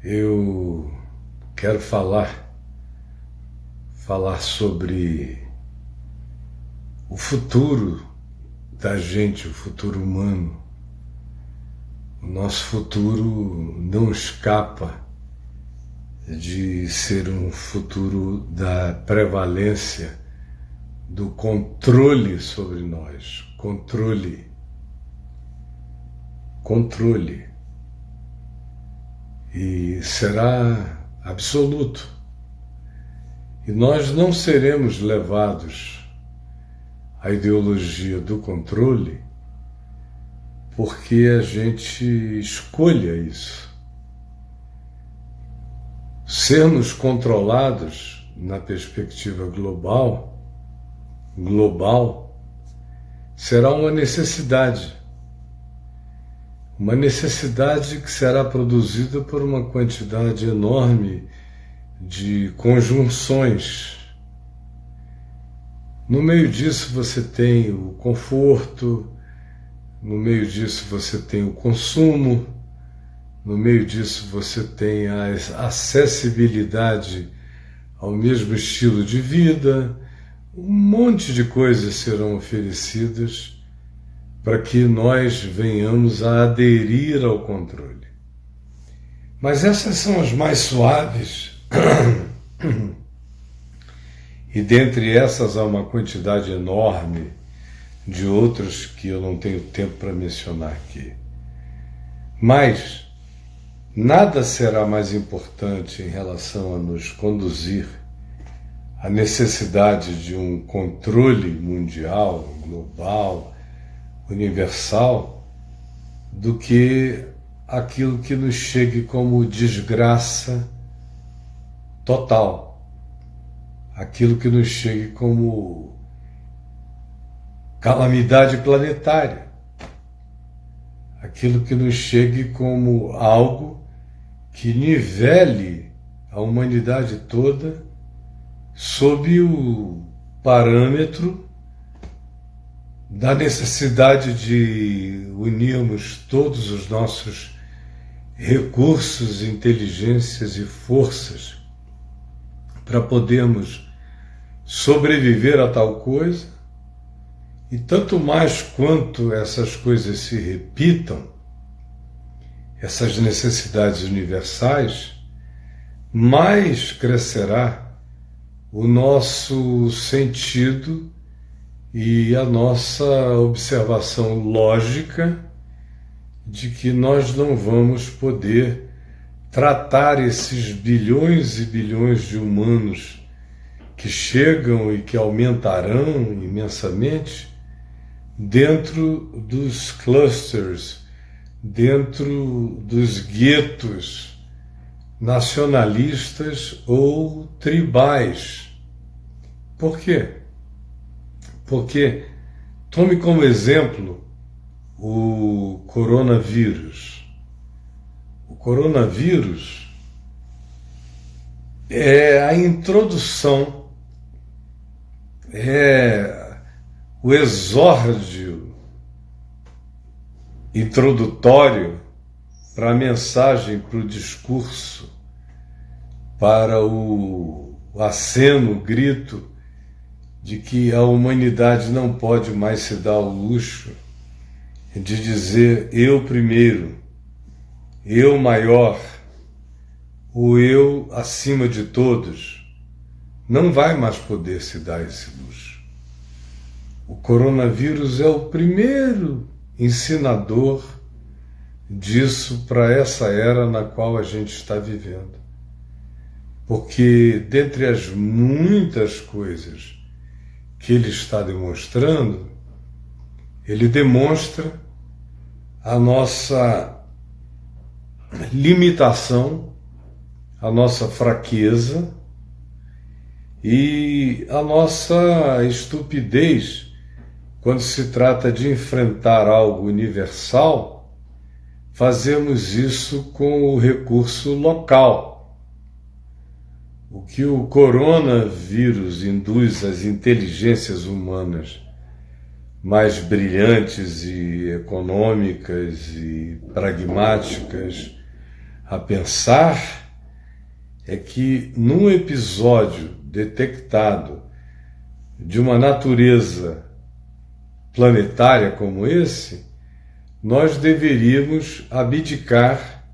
Eu quero falar sobre o futuro da gente, o futuro humano. O nosso futuro não escapa de ser um futuro da prevalência do controle sobre nós. Controle. E será absoluto. E nós não seremos levados à ideologia do controle porque a gente escolha isso. Sermos controlados na perspectiva global será uma necessidade que será produzida por uma quantidade enorme de conjunções. No meio disso você tem o conforto, no meio disso você tem o consumo, no meio disso você tem a acessibilidade ao mesmo estilo de vida. Um monte de coisas serão oferecidas para que nós venhamos a aderir ao controle. Mas essas são as mais suaves. E dentre essas há uma quantidade enorme de outras que eu não tenho tempo para mencionar aqui. Mas nada será mais importante em relação a nos conduzir à necessidade de um controle mundial, global, universal, do que aquilo que nos chegue como desgraça total, aquilo que nos chegue como calamidade planetária, aquilo que nos chegue como algo que nivele a humanidade toda sob o parâmetro da necessidade de unirmos todos os nossos recursos, inteligências e forças para podermos sobreviver a tal coisa. E tanto mais quanto essas coisas se repitam, essas necessidades universais, mais crescerá o nosso sentido e a nossa observação lógica de que nós não vamos poder tratar esses bilhões e bilhões de humanos que chegam e que aumentarão imensamente dentro dos clusters, dentro dos guetos nacionalistas ou tribais. Por quê? Porque, tome como exemplo o coronavírus. O coronavírus é a introdução, é o exórdio introdutório para a mensagem, para o discurso, para o aceno, o grito de que a humanidade não pode mais se dar ao luxo de dizer eu primeiro, eu maior, o eu acima de todos. Não vai mais poder se dar esse luxo. O coronavírus é o primeiro ensinador disso para essa era na qual a gente está vivendo. Porque, dentre as muitas coisas que ele está demonstrando, ele demonstra a nossa limitação, a nossa fraqueza e a nossa estupidez quando se trata de enfrentar algo universal. Fazemos isso com o recurso local. O que o coronavírus induz às inteligências humanas mais brilhantes e econômicas e pragmáticas a pensar é que num episódio detectado de uma natureza planetária como esse, nós deveríamos abdicar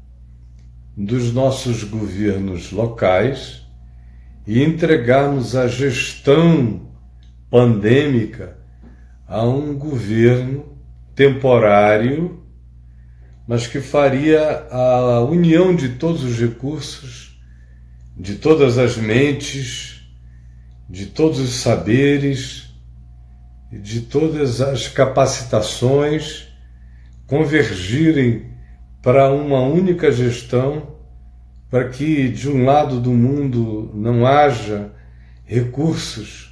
dos nossos governos locais e entregarmos a gestão pandêmica a um governo temporário, mas que faria a união de todos os recursos, de todas as mentes, de todos os saberes, de todas as capacitações convergirem para uma única gestão, para que de um lado do mundo não haja recursos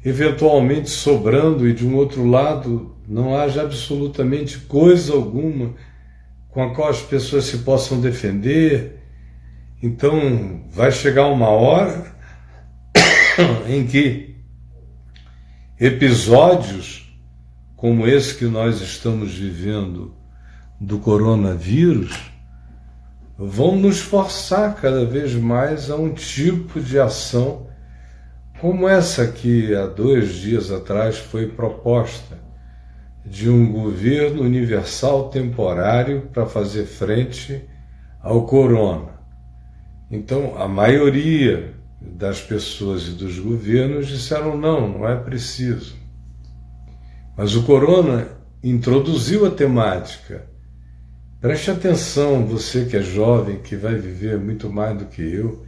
eventualmente sobrando e de um outro lado não haja absolutamente coisa alguma com a qual as pessoas se possam defender. Então vai chegar uma hora em que episódios como esse que nós estamos vivendo do coronavírus vão nos forçar cada vez mais a um tipo de ação como essa que há 2 dias atrás foi proposta, de um governo universal temporário para fazer frente ao corona. Então, a maioria das pessoas e dos governos disseram não é preciso. Mas o corona introduziu a temática. Preste atenção, você que é jovem, que vai viver muito mais do que eu,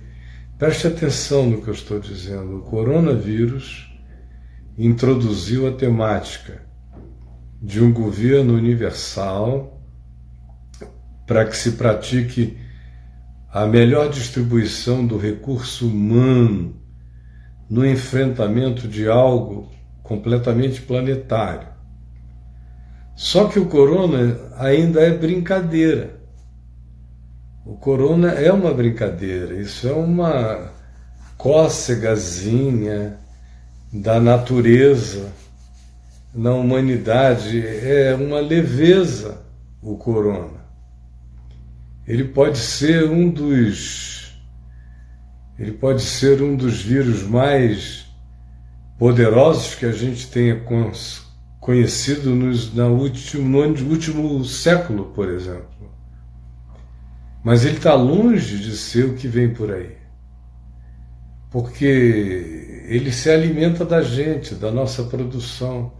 preste atenção no que eu estou dizendo. O coronavírus introduziu a temática de um governo universal para que se pratique a melhor distribuição do recurso humano no enfrentamento de algo completamente planetário. Só que o corona ainda é brincadeira. O corona é uma brincadeira, isso é uma cócegazinha da natureza na humanidade, é uma leveza o corona. Ele pode ser um dos vírus mais poderosos que a gente tenha conhecido no último século, por exemplo. Mas ele está longe de ser o que vem por aí. Porque ele se alimenta da gente, da nossa produção,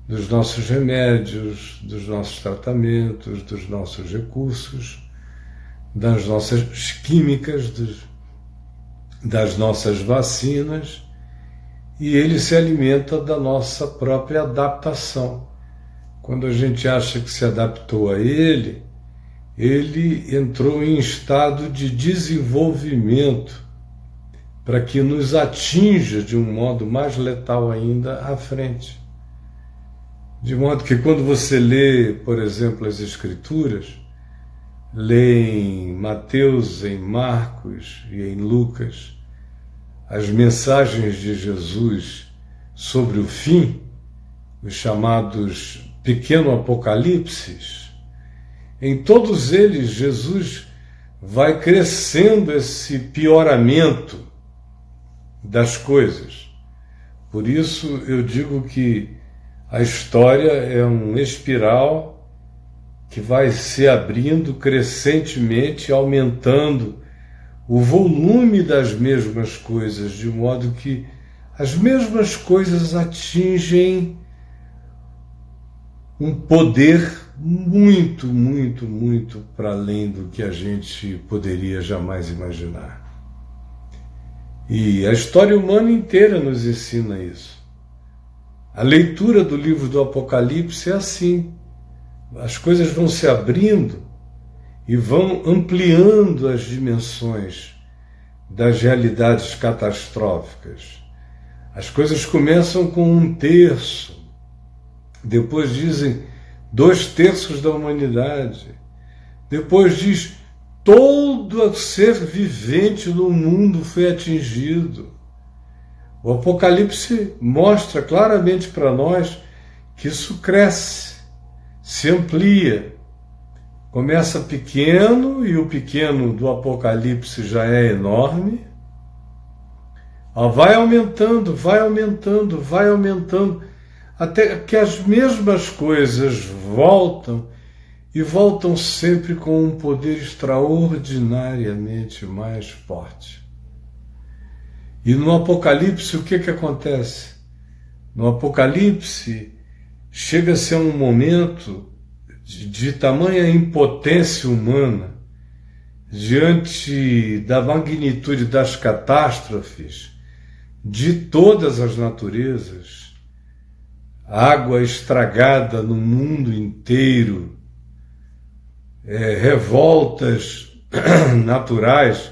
dos nossos remédios, dos nossos tratamentos, dos nossos recursos, das nossas químicas, das nossas vacinas, e ele se alimenta da nossa própria adaptação. Quando a gente acha que se adaptou a ele, ele entrou em estado de desenvolvimento para que nos atinja de um modo mais letal ainda à frente. De modo que quando você lê, por exemplo, as Escrituras, lê em Mateus, em Marcos e em Lucas, as mensagens de Jesus sobre o fim, os chamados pequeno apocalipses, em todos eles Jesus vai crescendo esse pioramento das coisas. Por isso eu digo que a história é um espiral que vai se abrindo crescentemente, aumentando o volume das mesmas coisas, de modo que as mesmas coisas atingem um poder muito, muito, muito para além do que a gente poderia jamais imaginar. E a história humana inteira nos ensina isso. A leitura do livro do Apocalipse é assim. As coisas vão se abrindo e vão ampliando as dimensões das realidades catastróficas. As coisas começam com 1/3, depois dizem 2/3 da humanidade, depois diz todo ser vivente no mundo foi atingido. O Apocalipse mostra claramente para nós que isso cresce, se amplia, Começa pequeno e o pequeno do Apocalipse já é enorme. Vai aumentando, vai aumentando, vai aumentando, até que as mesmas coisas voltam e voltam sempre com um poder extraordinariamente mais forte. E no Apocalipse o que acontece? No Apocalipse chega-se a um momento de tamanha impotência humana diante da magnitude das catástrofes de todas as naturezas, água estragada no mundo inteiro, revoltas naturais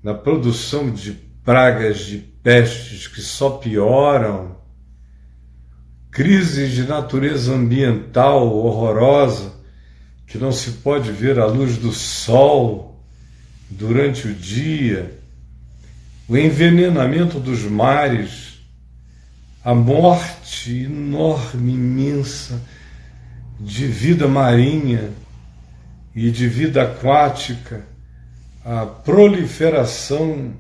na produção de pragas de pestes que só pioram, crises de natureza ambiental horrorosa, que não se pode ver a luz do sol durante o dia, o envenenamento dos mares, a morte enorme, imensa de vida marinha e de vida aquática, a proliferação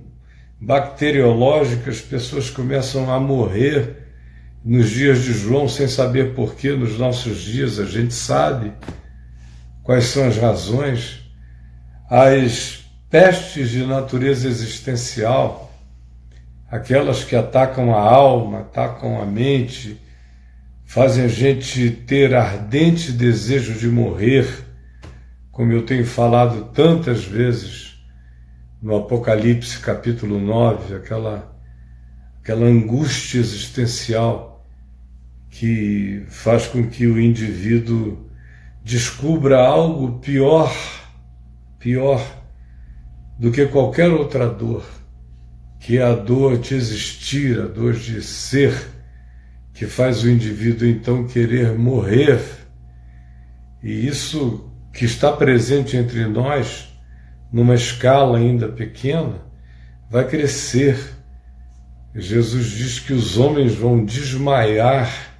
bacteriológica, as pessoas começam a morrer nos dias de João sem saber porquê. Nos nossos dias a gente sabe quais são as razões. As pestes de natureza existencial, aquelas que atacam a alma, atacam a mente, fazem a gente ter ardente desejo de morrer, como eu tenho falado tantas vezes no Apocalipse capítulo 9, aquela angústia existencial que faz com que o indivíduo descubra algo pior do que qualquer outra dor, que é a dor de existir, a dor de ser, que faz o indivíduo então querer morrer. E isso que está presente entre nós, numa escala ainda pequena, vai crescer. Jesus diz que os homens vão desmaiar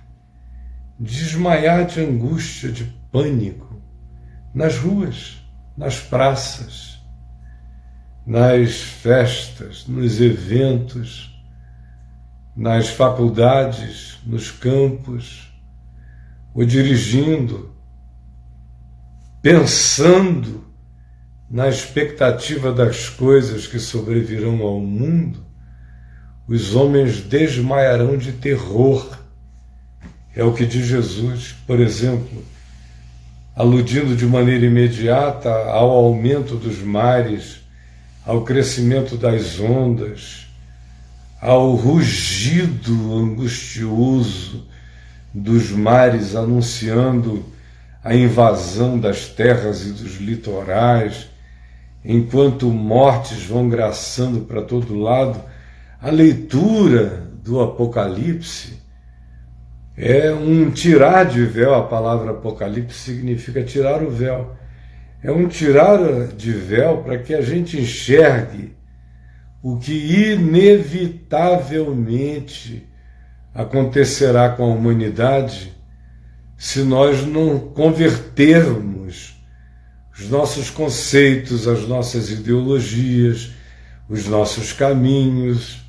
de angústia, de pânico, nas ruas, nas praças, nas festas, nos eventos, nas faculdades, nos campos, ou dirigindo, pensando na expectativa das coisas que sobrevirão ao mundo. Os homens desmaiarão de terror. É o que diz Jesus, por exemplo, aludindo de maneira imediata ao aumento dos mares, ao crescimento das ondas, ao rugido angustioso dos mares anunciando a invasão das terras e dos litorais, enquanto mortes vão graçando para todo lado. A leitura do Apocalipse é um tirar de véu. A palavra Apocalipse significa tirar o véu. É um tirar de véu para que a gente enxergue o que inevitavelmente acontecerá com a humanidade se nós não convertermos os nossos conceitos, as nossas ideologias, os nossos caminhos,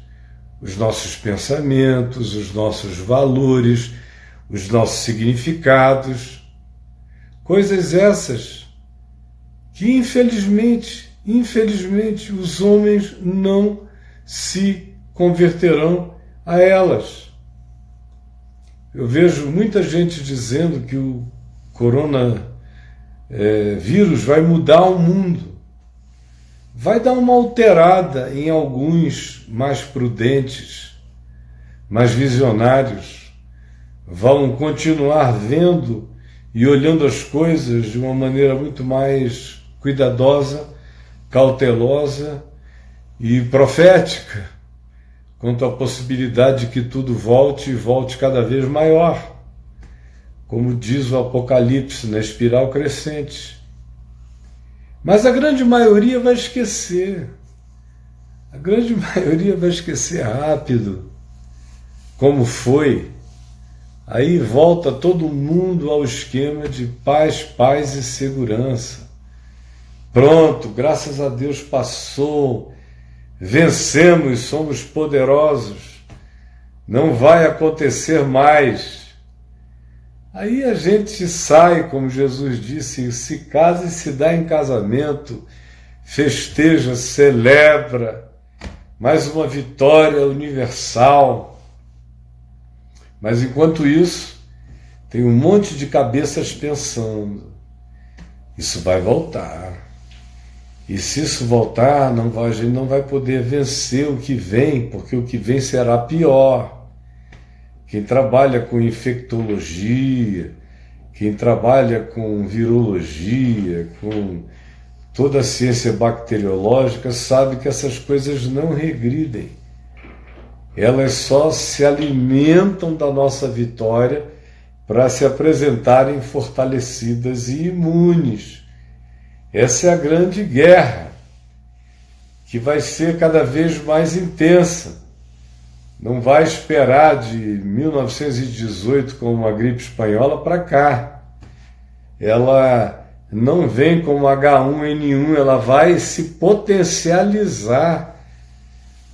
os nossos pensamentos, os nossos valores, os nossos significados. Coisas essas que, infelizmente, os homens não se converterão a elas. Eu vejo muita gente dizendo que o coronavírus vai mudar o mundo. Vai dar uma alterada em alguns mais prudentes, mais visionários. Vão continuar vendo e olhando as coisas de uma maneira muito mais cuidadosa, cautelosa e profética, quanto à possibilidade de que tudo volte e volte cada vez maior, como diz o Apocalipse, na espiral crescente. Mas a grande maioria vai esquecer. A grande maioria vai esquecer rápido como foi Aí volta todo mundo ao esquema de paz e segurança. Pronto, graças a Deus passou, vencemos, somos poderosos, não vai acontecer mais. Aí a gente sai, como Jesus disse, se casa e se dá em casamento, festeja, celebra, mais uma vitória universal. Mas enquanto isso, tem um monte de cabeças pensando, isso vai voltar. E se isso voltar, a gente não vai poder vencer o que vem, porque o que vem será pior. Quem trabalha com infectologia, quem trabalha com virologia, com toda a ciência bacteriológica, sabe que essas coisas não regridem. Elas só se alimentam da nossa vitória para se apresentarem fortalecidas e imunes. Essa é a grande guerra, que vai ser cada vez mais intensa. Não vai esperar de 1918, como a gripe espanhola, para cá. Ela não vem como H1N1, ela vai se potencializar.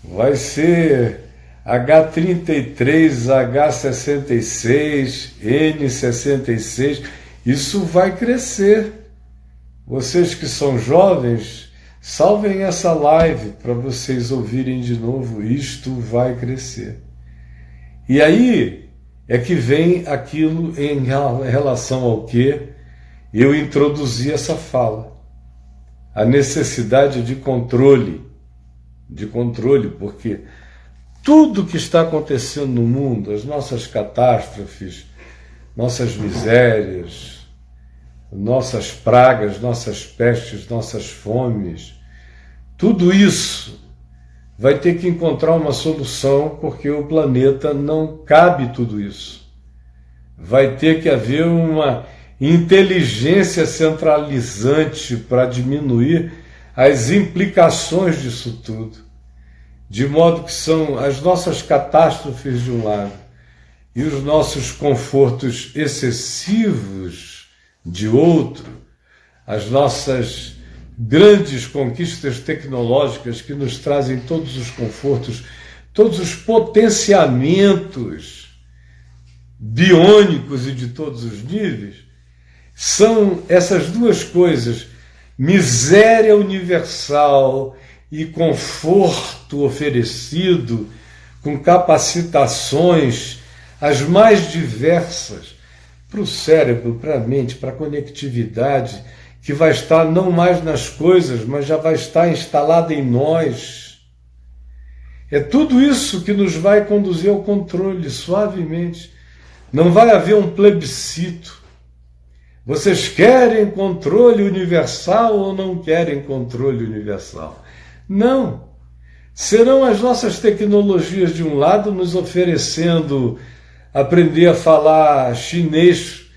Vai ser H33, H66, N66, isso vai crescer. Vocês que são jovens, salvem essa live para vocês ouvirem de novo, isto vai crescer. E aí é que vem aquilo em relação ao que eu introduzi essa fala. A necessidade de controle, porque tudo que está acontecendo no mundo, as nossas catástrofes, nossas misérias, nossas pragas, nossas pestes, nossas fomes, tudo isso vai ter que encontrar uma solução, porque o planeta não cabe tudo isso. Vai ter que haver uma inteligência centralizante para diminuir as implicações disso tudo. De modo que são as nossas catástrofes de um lado e os nossos confortos excessivos de outro, as nossas grandes conquistas tecnológicas que nos trazem todos os confortos, todos os potenciamentos biônicos e de todos os níveis, são essas duas coisas, miséria universal e conforto oferecido com capacitações as mais diversas para o cérebro, para a mente, para a conectividade, que vai estar não mais nas coisas, mas já vai estar instalada em nós. É tudo isso que nos vai conduzir ao controle, suavemente. Não vai haver um plebiscito. Vocês querem controle universal ou não querem controle universal? Não. Serão as nossas tecnologias de um lado nos oferecendo aprender a falar chinês,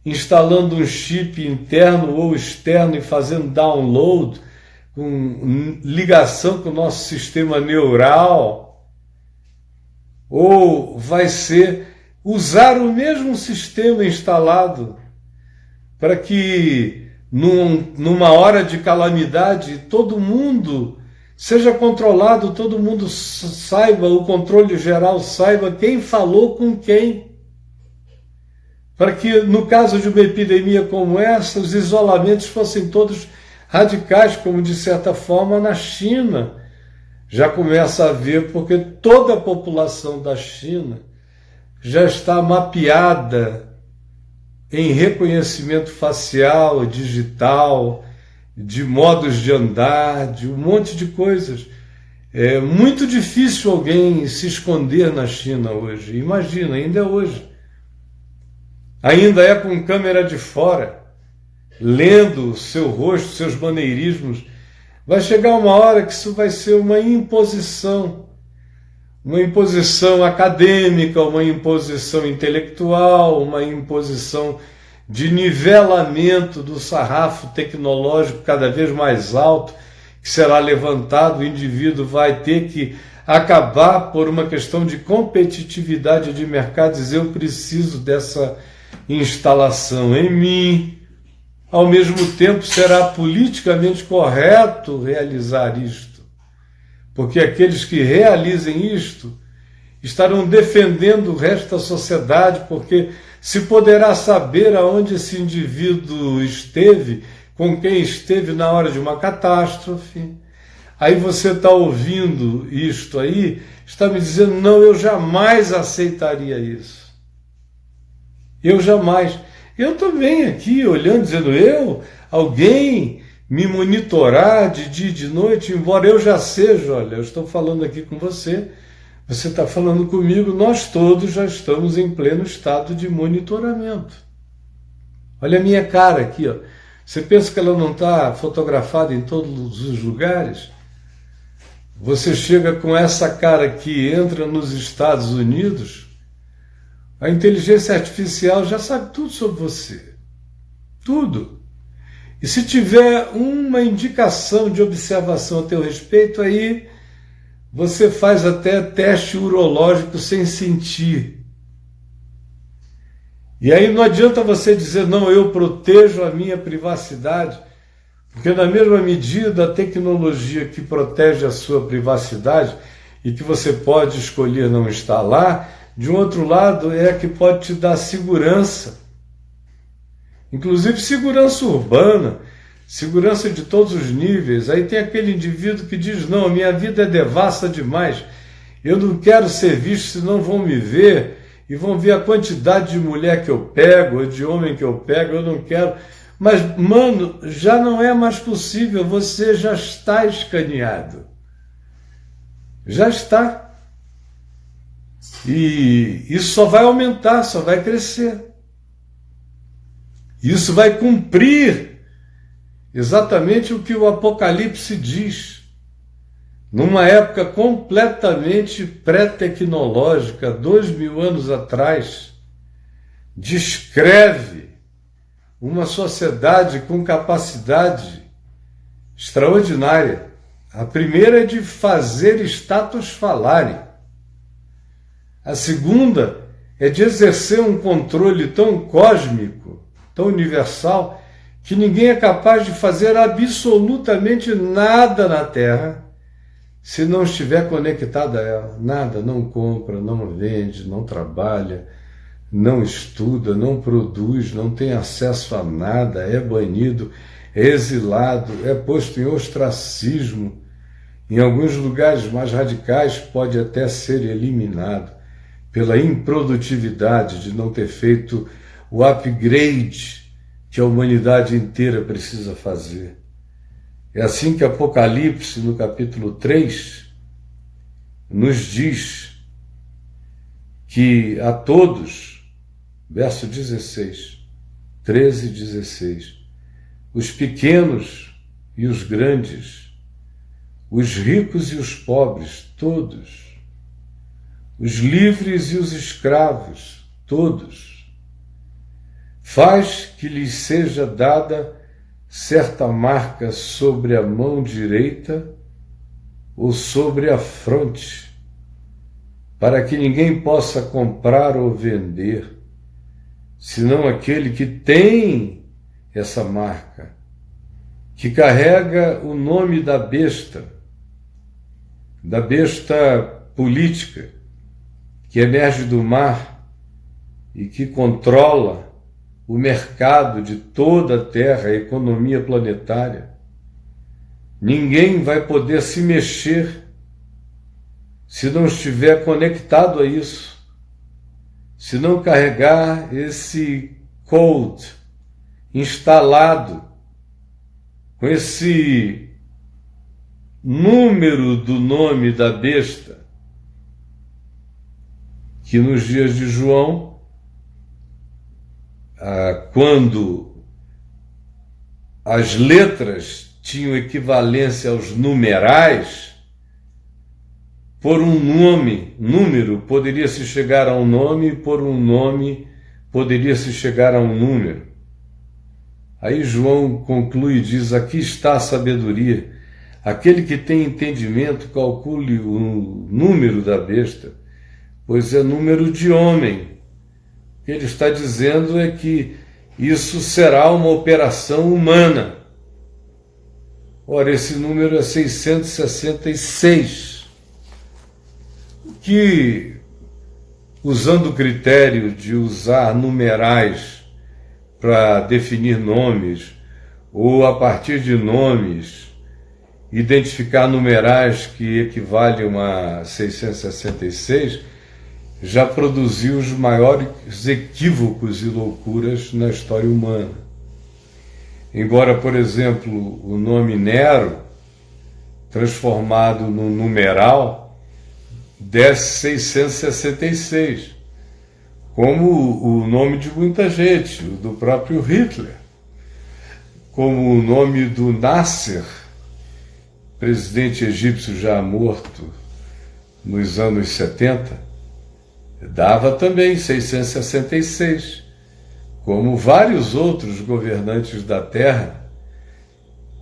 instalando um chip interno ou externo e fazendo download, com ligação com o nosso sistema neural, ou vai ser usar o mesmo sistema instalado para que numa hora de calamidade todo mundo seja controlado, todo mundo saiba, o controle geral saiba quem falou com quem. Para que, no caso de uma epidemia como essa, os isolamentos fossem todos radicais, como de certa forma na China já começa a haver, porque toda a população da China já está mapeada em reconhecimento facial, digital, de modos de andar, de um monte de coisas. É muito difícil alguém se esconder na China hoje. Imagina, ainda é hoje. Ainda é com câmera de fora, lendo o seu rosto, seus maneirismos. Vai chegar uma hora que isso vai ser uma imposição acadêmica, uma imposição intelectual, uma imposição de nivelamento do sarrafo tecnológico cada vez mais alto, que será levantado, o indivíduo vai ter que acabar por uma questão de competitividade de mercado, dizer eu preciso dessa instalação em mim. Ao mesmo tempo, será politicamente correto realizar isto, porque aqueles que realizem isto estarão defendendo o resto da sociedade, porque se poderá saber aonde esse indivíduo esteve, com quem esteve na hora de uma catástrofe. Aí você está ouvindo isto aí, está me dizendo, não, eu jamais aceitaria isso. Eu jamais. Eu também aqui, olhando, dizendo, alguém me monitorar de dia e de noite, embora eu já seja, olha, eu estou falando aqui com você, você está falando comigo, nós todos já estamos em pleno estado de monitoramento. Olha a minha cara aqui, ó. Você pensa que ela não está fotografada em todos os lugares? Você chega com essa cara aqui, entra nos Estados Unidos, a inteligência artificial já sabe tudo sobre você. Tudo. E se tiver uma indicação de observação a teu respeito, aí você faz até teste urológico sem sentir. E aí não adianta você dizer, não, eu protejo a minha privacidade, porque na mesma medida a tecnologia que protege a sua privacidade e que você pode escolher não estar lá, de um outro lado é a que pode te dar segurança. Inclusive segurança urbana, segurança de todos os níveis. Aí tem aquele indivíduo que diz, não, a minha vida é devassa demais, eu não quero ser visto, senão vão me ver, e vão ver a quantidade de mulher que eu pego, ou de homem que eu pego, eu não quero. Mas, mano, já não é mais possível, você já está escaneado. Já está. E isso só vai aumentar, só vai crescer. Isso vai cumprir exatamente o que o Apocalipse diz. Numa época completamente pré-tecnológica, 2000 anos atrás, descreve uma sociedade com capacidade extraordinária. A primeira é de fazer estátuas falarem. A segunda é de exercer um controle tão cósmico, tão universal, que ninguém é capaz de fazer absolutamente nada na Terra se não estiver conectado a ela. Nada, não compra, não vende, não trabalha, não estuda, não produz, não tem acesso a nada, é banido, é exilado, é posto em ostracismo. Em alguns lugares mais radicais pode até ser eliminado pela improdutividade de não ter feito o upgrade que a humanidade inteira precisa fazer. É assim que Apocalipse, no capítulo 3, nos diz que a todos, verso 16, 13 e 16, os pequenos e os grandes, os ricos e os pobres, todos, os livres e os escravos, todos, faz que lhes seja dada certa marca sobre a mão direita ou sobre a fronte, para que ninguém possa comprar ou vender, senão aquele que tem essa marca, que carrega o nome da besta política, que emerge do mar e que controla o mercado de toda a Terra, a economia planetária. Ninguém vai poder se mexer se não estiver conectado a isso, se não carregar esse code instalado com esse número do nome da besta, que nos dias de João, quando as letras tinham equivalência aos numerais, por um número poderia-se chegar a um nome, e por um nome poderia-se chegar a um número. Aí João conclui e diz, aqui está a sabedoria, Aquele que tem entendimento, calcule o número da besta, pois é número de homem. O que ele está dizendo é que isso será uma operação humana. Ora, esse número é 666, que, usando o critério de usar numerais para definir nomes, ou a partir de nomes, identificar numerais que equivalem a 666, já produziu os maiores equívocos e loucuras na história humana. Embora, por exemplo, o nome Nero, transformado num numeral, desse 666, como o nome de muita gente, o do próprio Hitler, como o nome do Nasser, presidente egípcio já morto nos anos 70, dava também 666, como vários outros governantes da Terra.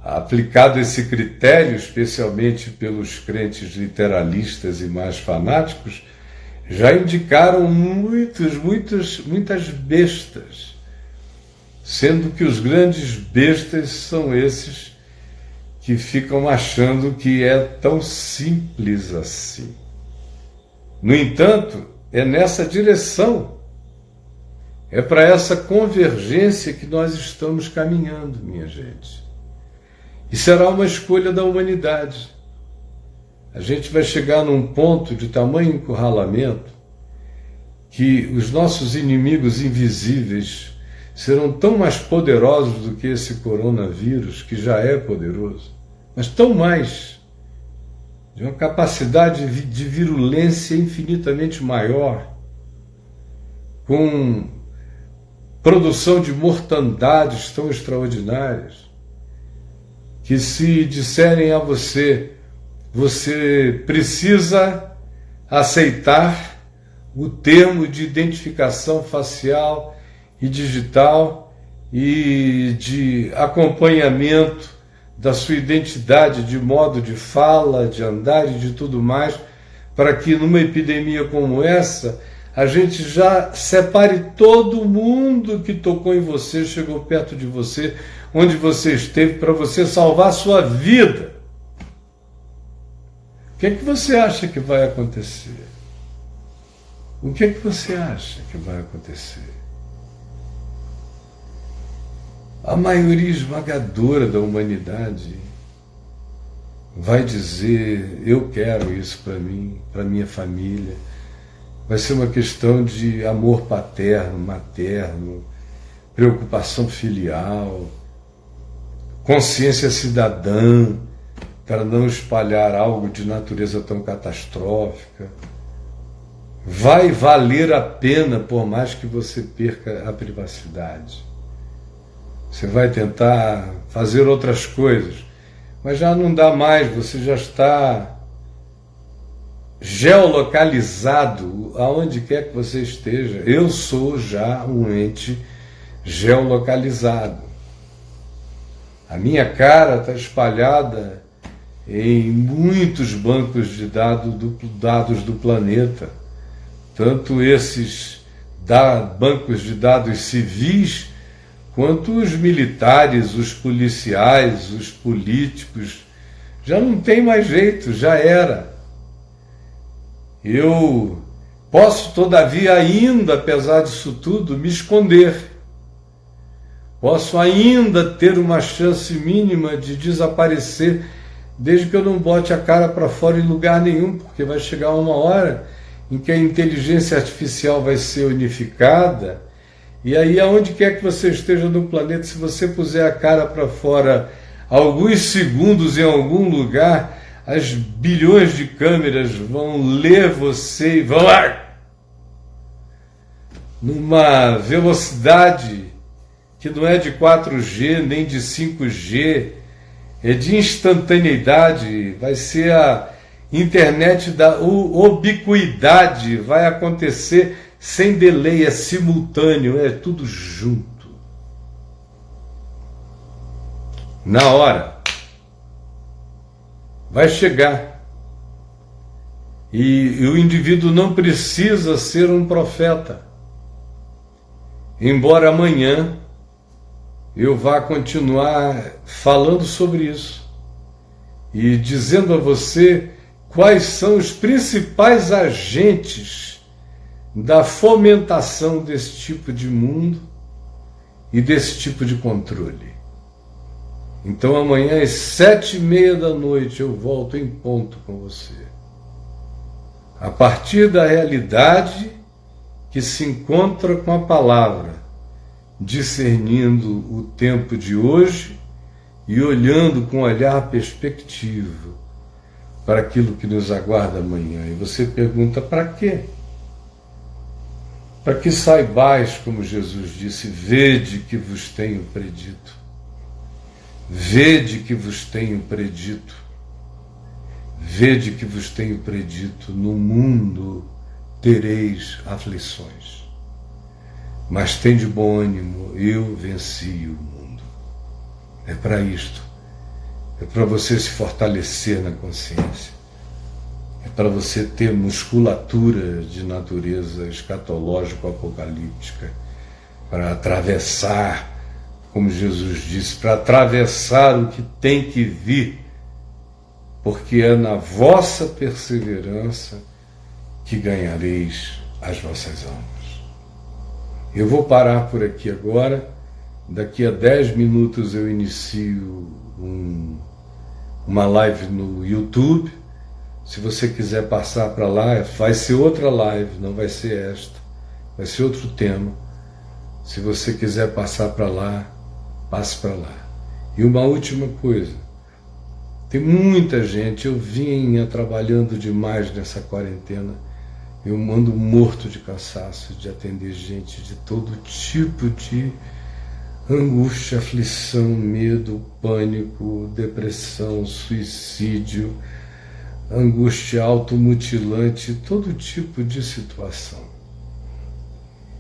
Aplicado esse critério, especialmente pelos crentes literalistas e mais fanáticos, já indicaram muitas bestas, sendo que os grandes bestas são esses que ficam achando que é tão simples assim. No entanto, é nessa direção, é para essa convergência que nós estamos caminhando, minha gente. E será uma escolha da humanidade. A gente vai chegar num ponto de tamanho encurralamento que os nossos inimigos invisíveis serão tão mais poderosos do que esse coronavírus, que já é poderoso, mas tão mais, de uma capacidade de virulência infinitamente maior, com produção de mortandades tão extraordinárias, que se disserem a você, você precisa aceitar o termo de identificação facial e digital e de acompanhamento da sua identidade, de modo de fala, de andar e de tudo mais, para que numa epidemia como essa, a gente já separe todo mundo que tocou em você, chegou perto de você, onde você esteve, para você salvar a sua vida. O que é que você acha que vai acontecer? O que é que você acha que vai acontecer? A maioria esmagadora da humanidade vai dizer: eu quero isso para mim, para minha família. Vai ser uma questão de amor paterno, materno, preocupação filial, consciência cidadã, para não espalhar algo de natureza tão catastrófica. Vai valer a pena, por mais que você perca a privacidade. Você vai tentar fazer outras coisas, mas já não dá mais, você já está geolocalizado aonde quer que você esteja. Eu sou já um ente geolocalizado. A minha cara está espalhada em muitos bancos de dados do planeta, tanto esses bancos de dados civis, quanto os militares, os policiais, os políticos. Já não tem mais jeito, já era. Eu posso, todavia, ainda, apesar disso tudo, me esconder. Posso ainda ter uma chance mínima de desaparecer, desde que eu não bote a cara para fora em lugar nenhum, porque vai chegar uma hora em que a inteligência artificial vai ser unificada, e aí aonde quer que você esteja no planeta, se você puser a cara para fora alguns segundos em algum lugar, as bilhões de câmeras vão ler você e vão lá numa velocidade que não é de 4G nem de 5G, é de instantaneidade. Vai ser a internet da ubiquidade, vai acontecer sem delay, é simultâneo, é tudo junto. Na hora. vai chegar. E o indivíduo não precisa ser um profeta. Embora amanhã eu vá continuar falando sobre isso e dizendo a você quais são os principais agentes da fomentação desse tipo de mundo e desse tipo de controle. Então amanhã às 7h30 eu volto em ponto com você. A partir da realidade que se encontra com a palavra, discernindo o tempo de hoje e olhando com olhar perspectivo para aquilo que nos aguarda amanhã. E você pergunta, para quê? Para que saibais, como Jesus disse, vede que vos tenho predito. Vede que vos tenho predito. Vede que vos tenho predito, no mundo tereis aflições. Mas tende bom ânimo, eu venci o mundo. É para isto. É para você se fortalecer na consciência. É para você ter musculatura de natureza escatológico-apocalíptica, para atravessar, como Jesus disse, para atravessar o que tem que vir, porque é na vossa perseverança que ganhareis as vossas almas. Eu vou parar por aqui agora. Daqui a 10 minutos eu inicio uma live no YouTube. Se você quiser passar para lá, vai ser outra live, não vai ser esta, vai ser outro tema. Se você quiser passar para lá, passe para lá. E uma última coisa, tem muita gente, eu vinha trabalhando demais nessa quarentena, eu ando morto de cansaço de atender gente de todo tipo de angústia, aflição, medo, pânico, depressão, suicídio, angústia automutilante, todo tipo de situação.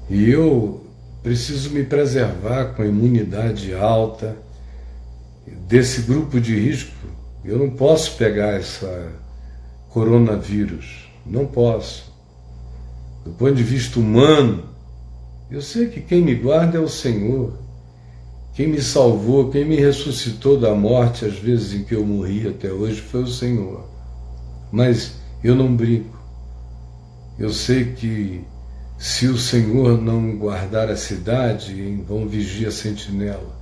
E eu preciso me preservar com a imunidade alta desse grupo de risco. Eu não posso pegar essa coronavírus, não posso. Do ponto de vista humano, eu sei que quem me guarda é o Senhor. Quem me salvou, quem me ressuscitou da morte, às vezes em que eu morri até hoje, foi o Senhor. Mas eu não brinco. Eu sei que se o Senhor não guardar a cidade, em vão vigia a sentinela.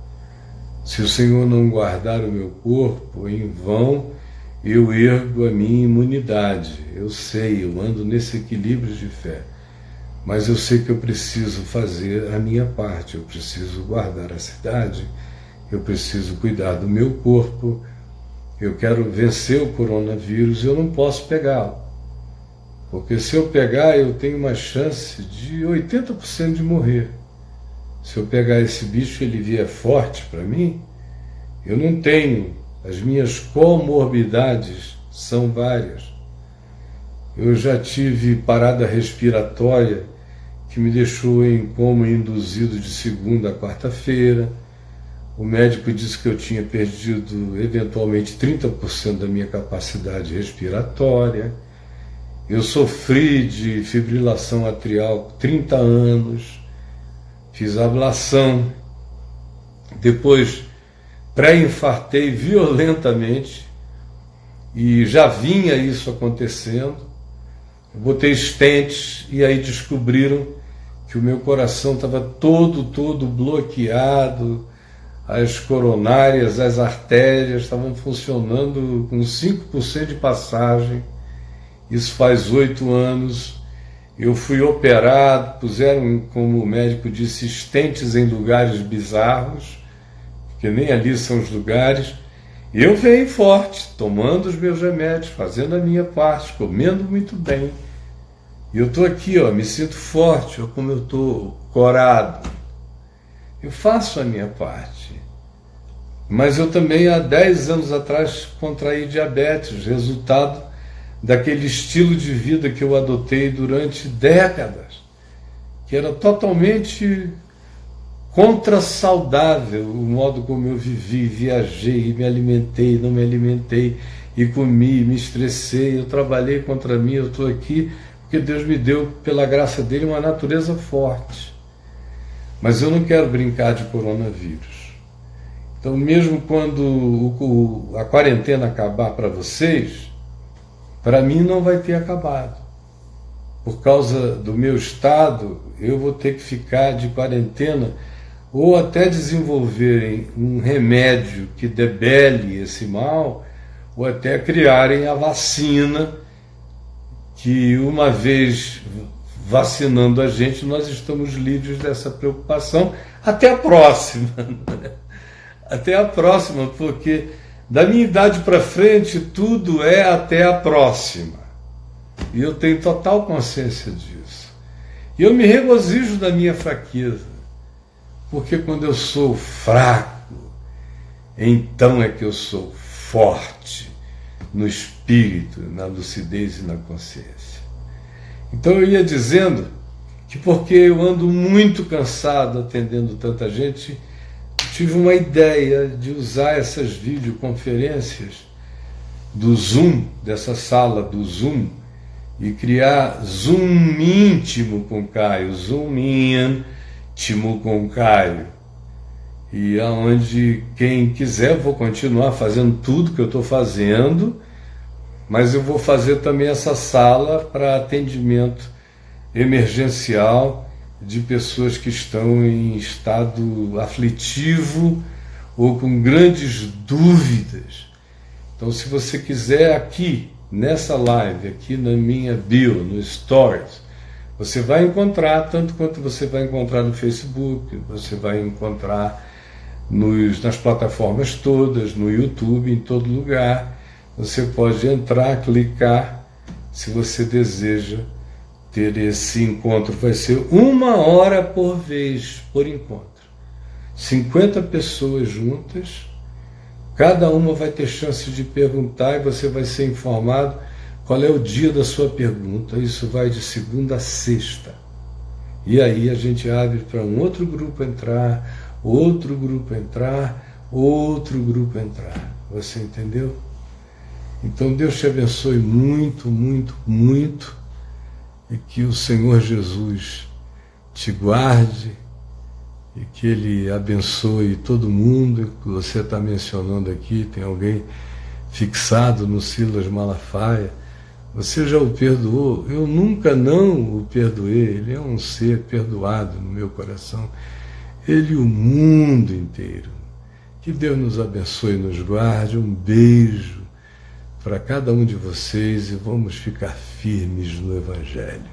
Se o Senhor não guardar o meu corpo, em vão eu ergo a minha imunidade. Eu sei, eu ando nesse equilíbrio de fé. Mas eu sei que eu preciso fazer a minha parte. Eu preciso guardar a cidade. Eu preciso cuidar do meu corpo. Eu quero vencer o coronavírus, eu não posso pegá-lo. Porque se eu pegar, eu tenho uma chance de 80% de morrer. Se eu pegar esse bicho e ele vier forte para mim, eu não tenho. As minhas comorbidades são várias. Eu já tive parada respiratória que me deixou em coma induzido de segunda a quarta-feira. O médico disse que eu tinha perdido eventualmente 30% da minha capacidade respiratória. Eu sofri de fibrilação atrial 30 anos, fiz ablação, depois pré-infartei violentamente e já vinha isso acontecendo. Eu botei stents e aí descobriram que o meu coração estava todo bloqueado, as coronárias, as artérias estavam funcionando com 5% de passagem. Isso faz 8 anos. Eu fui operado, puseram, como o médico disse, stents em lugares bizarros, porque nem ali são os lugares. Eu venho forte, tomando os meus remédios, fazendo a minha parte, comendo muito bem. E eu estou aqui, me sinto forte, como eu estou corado. Eu faço a minha parte. Mas eu também, há 10 anos atrás, contraí diabetes, resultado daquele estilo de vida que eu adotei durante décadas, que era totalmente contra-saudável o modo como eu vivi, viajei, me alimentei, não me alimentei, e comi, me estressei, eu trabalhei contra mim, eu estou aqui porque Deus me deu, pela graça dele, uma natureza forte. Mas eu não quero brincar de coronavírus. Então, mesmo quando a quarentena acabar para vocês, para mim não vai ter acabado. Por causa do meu estado, eu vou ter que ficar de quarentena ou até desenvolverem um remédio que debele esse mal, ou até criarem a vacina, que uma vez vacinando a gente, nós estamos livres dessa preocupação. Até a próxima. Até a próxima, porque da minha idade para frente tudo é até a próxima. E eu tenho total consciência disso. E eu me regozijo da minha fraqueza, porque quando eu sou fraco, então é que eu sou forte no espírito, na lucidez e na consciência. Então eu ia dizendo que porque eu ando muito cansado atendendo tanta gente, tive uma ideia de usar essas videoconferências do Zoom, dessa sala do Zoom, e criar Zoom íntimo com Caio, Zoom íntimo com Caio. E aonde quem quiser, vou continuar fazendo tudo que eu estou fazendo, mas eu vou fazer também essa sala para atendimento emergencial de pessoas que estão em estado aflitivo ou com grandes dúvidas. Então, se você quiser aqui, nessa live, aqui na minha bio, no Stories, você vai encontrar, tanto quanto você vai encontrar no Facebook, você vai encontrar nas plataformas todas, no YouTube, em todo lugar. Você pode entrar, clicar, se você deseja ter esse encontro. Vai ser 1 hora por vez, por encontro. 50 pessoas juntas, cada uma vai ter chance de perguntar e você vai ser informado qual é o dia da sua pergunta. Isso vai de segunda a sexta. E aí a gente abre para um outro grupo entrar, outro grupo entrar, outro grupo entrar. Você entendeu? Então Deus te abençoe muito, muito, muito, e que o Senhor Jesus te guarde, e que Ele abençoe todo mundo que você está mencionando aqui. Tem alguém fixado no Silas Malafaia. Você já o perdoou? Eu nunca não o perdoei. Ele é um ser perdoado no meu coração. Ele e o mundo inteiro. Que Deus nos abençoe e nos guarde. Um beijo para cada um de vocês e vamos ficar firmes no Evangelho.